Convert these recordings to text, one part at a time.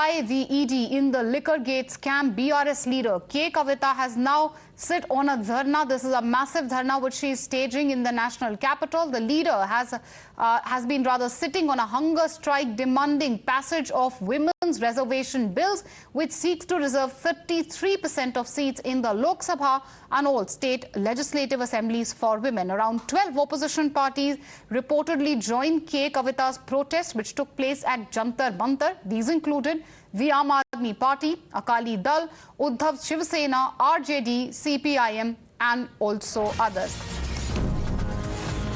by the ED in the Liquorgate scam, BRS leader K Kavitha has now sit on a dharna. This is a massive dharna which she is staging in the national capital. The leader has been rather sitting on a hunger strike demanding passage of women's reservation bills, which seeks to reserve 33% of seats in the Lok Sabha and all state legislative assemblies for women. Around 12 opposition parties reportedly joined K Kavitha's protest, which took place at Jantar Mantar. These included the Aam Aadmi Party, Akali Dal, Uddhav Shiv Sena, RJD, CPIM and also others.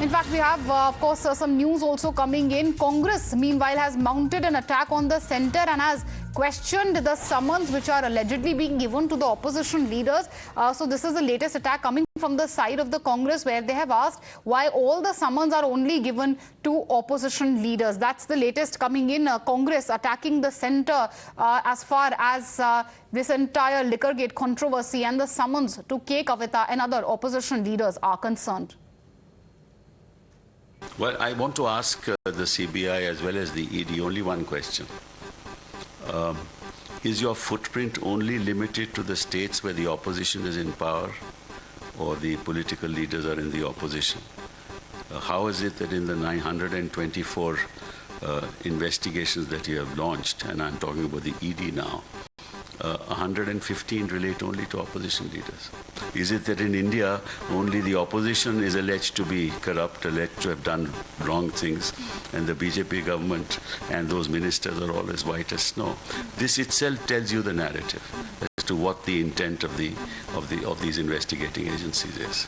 In fact, we have, of course, some news also coming in. Congress, meanwhile, has mounted an attack on the centre and has questioned the summons which are allegedly being given to the opposition leaders. So this is the latest attack coming from the side of the Congress, where they have asked why all the summons are only given to opposition leaders. That's the latest coming in. Congress attacking the centre as far as this entire Liquorgate controversy and the summons to K Kavitha and other opposition leaders are concerned. Well, I want to ask the CBI as well as the ED only one question. Is your footprint only limited to the states where the opposition is in power or the political leaders are in the opposition? How is it that in the 924 investigations that you have launched, and I'm talking about the ED now, 115 relate only to opposition leaders? Is it that in India only the opposition is alleged to be corrupt, alleged to have done wrong things, and the BJP government and those ministers are all as white as snow? This itself tells you the narrative as to what the intent of these investigating agencies is.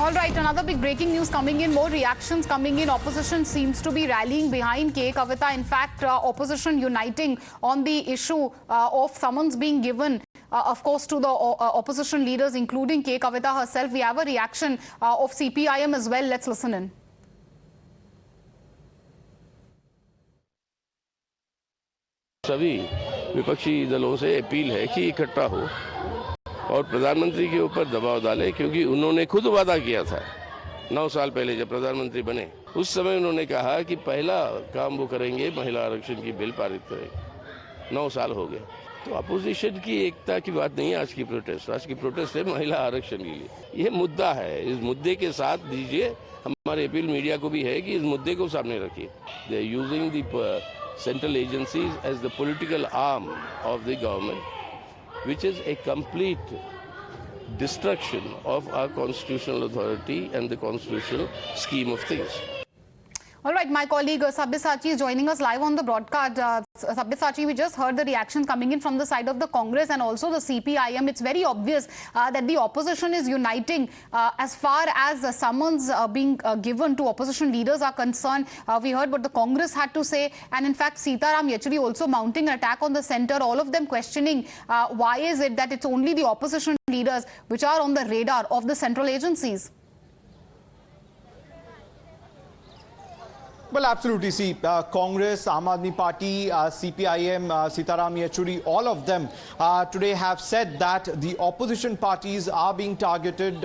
All right, another big breaking news coming in, more reactions coming in. Opposition seems to be rallying behind K Kavitha. In fact, opposition uniting on the issue of summons being given, of course, to the opposition leaders, including K Kavitha herself. We have a reaction of CPIM as well. Let's listen in. सभी विपक्षी दलों से appeal है कि इकट्ठा हो और प्रधानमंत्री के ऊपर दबाव डाले, क्योंकि उन्होंने खुद वादा किया था 9 साल पहले जब प्रधानमंत्री बने, उस समय उन्होंने कहा कि पहला काम वो करेंगे, महिला आरक्षण की बिल पारित करेंगे। 9 साल हो गए। तो अपोजिशन की एकता की बात नहीं है आज की प्रोटेस्ट। आज की प्रोटेस्ट है महिला आरक्षण के लिए। ये मुद्दा है, इस मुद्दे के साथ दीजिए। हमारी अपील मीडिया को भी है कि इस मुद्दे को सामने रखिए। They are using the central agencies as the political arm of the government, which is a complete destruction of our constitutional authority and the constitutional scheme of things. All right, my colleague Sabyasachi is joining us live on the broadcast. Sabyasachi, we just heard the reactions coming in from the side of the Congress and also the CPIM. It's very obvious that the opposition is uniting as far as summons being given to opposition leaders are concerned. We heard what the Congress had to say, and in fact Sitaram Yechury also mounting an attack on the centre, all of them questioning why is it that it's only the opposition leaders which are on the radar of the central agencies. Well, absolutely. See, Congress, Aam Aadmi Party, CPIM, Sitaram Yechury, all of them today have said that the opposition parties are being targeted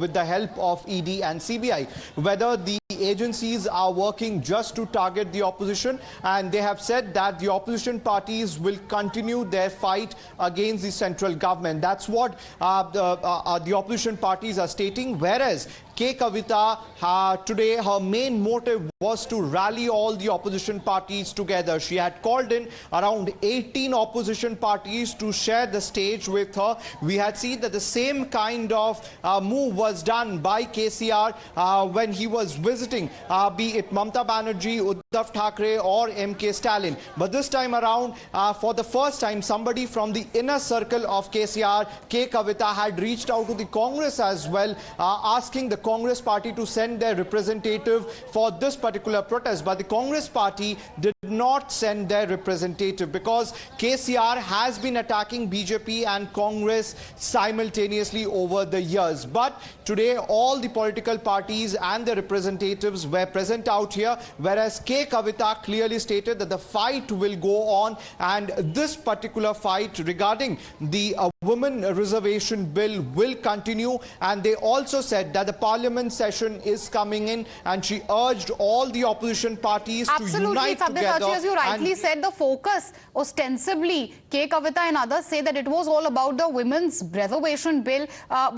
with the help of ED and CBI. Whether the agencies are working just to target the opposition, and they have said that the opposition parties will continue their fight against the central government. That's what the opposition parties are stating, whereas K Kavitha today, her main motive was to rally all the opposition parties together. She had called in around 18 opposition parties to share the stage with her. We had seen that the same kind of move was done by KCR when he was visiting, be it Mamata Banerjee, Uddhav Thackeray or MK Stalin. But this time around, for the first time, somebody from the inner circle of KCR, K Kavitha, had reached out to the Congress as well, asking the Congress party to send their representative for this particular protest. But the Congress party did not send their representative because KCR has been attacking BJP and Congress simultaneously over the years. But today all the political parties and their representatives were present out here, whereas K Kavitha clearly stated that the fight will go on, and this particular fight regarding the women reservation bill will continue. And they also said that the parliament session is coming in, and she urged all the opposition parties to unite together. As you rightly said, the focus ostensibly, K Kavitha and others say that it was all about the women's reservation bill,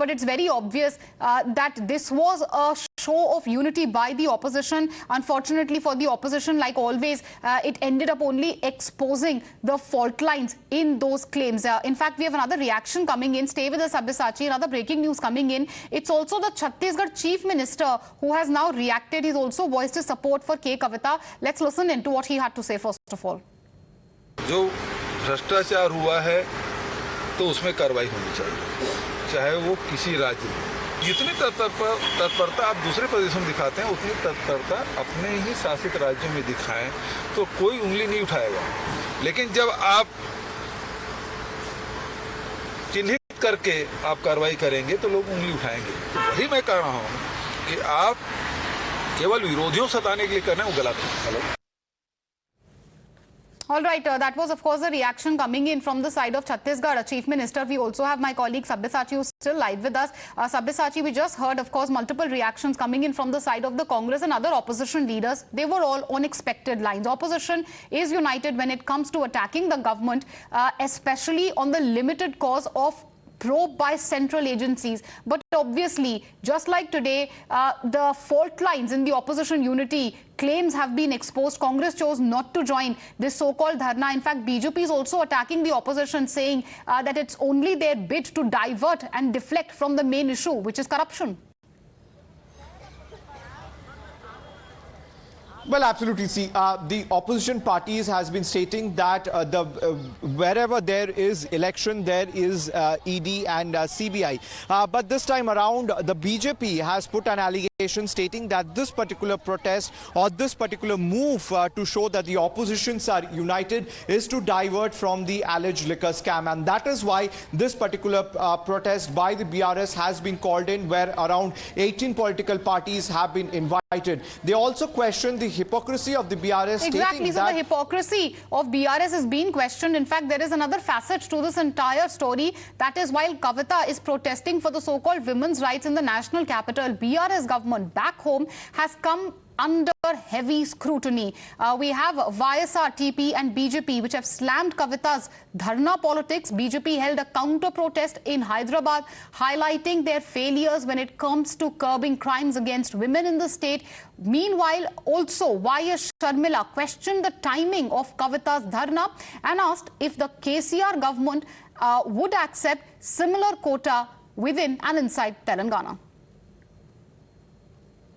but it's very obvious that this was a show of unity by the opposition. Unfortunately for the opposition, like always, it ended up only exposing the fault lines in those claims. In fact, we have another reaction coming in. Stay with us, Sabyasachi. Another breaking news coming in. It's also the Chhattisgarh Chief Minister who has now reacted. He's also voiced his support for K Kavitha. Let's listen into what he had to say first of all. जो भ्रष्टाचार हुआ है तो उसमें कार्रवाई होनी चाहिए, चाहे वो किसी राज्य में। जितनी तत्परता आप दूसरे प्रदेशों में दिखाते हैं, उतनी तत्परता अपने ही शासित राज्यों में दिखाएं तो कोई उंगली नहीं उठाएगा। लेकिन जब आप चिन्हित करके आप कार्रवाई करेंगे तो लोग उंगली उठाएंगे। तो वही मैं कह रहा हूँ कि आप केवल विरोधियों सताने के लिए कर रहे हैं, वो गलत है। All right, that was of course a reaction coming in from the side of Chhattisgarh Chief Minister. We also have my colleague Sabyasachi who's still live with us. Sabyasachi, we just heard of course multiple reactions coming in from the side of the Congress and other opposition leaders. They were all on expected lines. Opposition is united when it comes to attacking the government, especially on the limited cause of probe by central agencies. But obviously, just like today, the fault lines in the opposition unity claims have been exposed. Congress chose not to join this so-called dharna. In fact, BJP is also attacking the opposition, saying that it's only their bid to divert and deflect from the main issue, which is corruption. Well, absolutely. See, the opposition parties has been stating that wherever there is election, there is ED and CBI. But this time around, the BJP has put an allegation stating that this particular protest or this particular move to show that the oppositions are united is to divert from the alleged liquor scam. And that is why this particular protest by the BRS has been called in, where around 18 political parties have been invited. They also question the hypocrisy of the BRS. Exactly. So the hypocrisy of BRS is being questioned. In fact, there is another facet to this entire story. That is, while Kavitha is protesting for the so-called women's rights in the national capital, BRS government back home has come under heavy scrutiny. We have YSR, TP and BJP which have slammed Kavitha's dharna politics. BJP held a counter-protest in Hyderabad, highlighting their failures when it comes to curbing crimes against women in the state. Meanwhile, also YS Sharmila questioned the timing of Kavitha's dharna and asked if the KCR government would accept similar quota within and inside Telangana.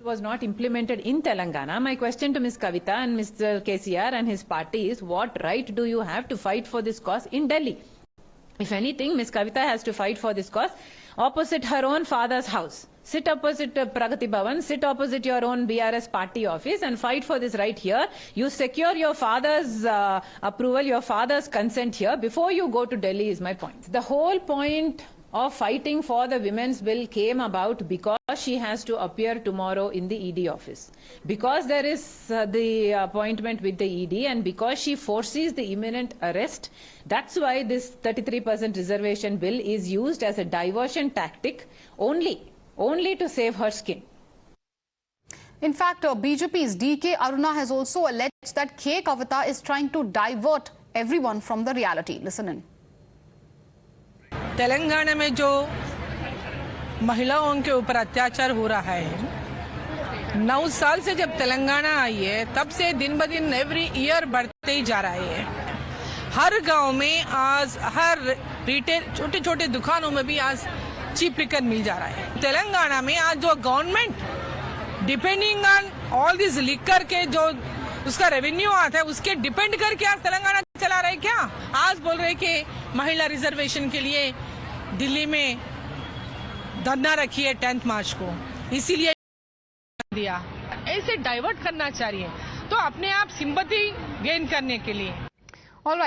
Was not implemented in Telangana. My question to Ms. Kavitha and Mr. KCR and his party is, what right do you have to fight for this cause in Delhi? If anything, Ms. Kavitha has to fight for this cause opposite her own father's house. Sit opposite Pragati Bhavan, sit opposite your own BRS party office and fight for this right here. You secure your father's approval, your father's consent here before you go to Delhi is my point. The whole point of fighting for the women's bill came about because she has to appear tomorrow in the ED office. Because there is the appointment with the ED and because she foresees the imminent arrest, that's why this 33% reservation bill is used as a diversion tactic only to save her skin. In fact, BJP's DK Aruna has also alleged that K Kavitha is trying to divert everyone from the reality. Listen in. Telangana में जो महिलाओं के ऊपर अत्याचार हो रहा है, 9 साल से जब तेलंगाना आई है तब से दिन ब दिन एवरी ईयर बढ़ते ही जा रहा है। हर गांव में आज हर रिटेल छोटे छोटे दुकानों में भी आज चीप लिकर मिल जा रहा है। तेलंगाना में आज जो government depending on all this liquor के जो उसका रेवेन्यू आता है उसके डिपेंड करके आज तेलंगाना चला रहे क्या? आज बोल रहे कि महिला रिजर्वेशन के लिए दिल्ली में धरना रखी है 10 मार्च को, इसीलिए दिया। ऐसे डाइवर्ट करना चाहिए तो अपने आप सिंपैथी गेन करने के लिए। All right.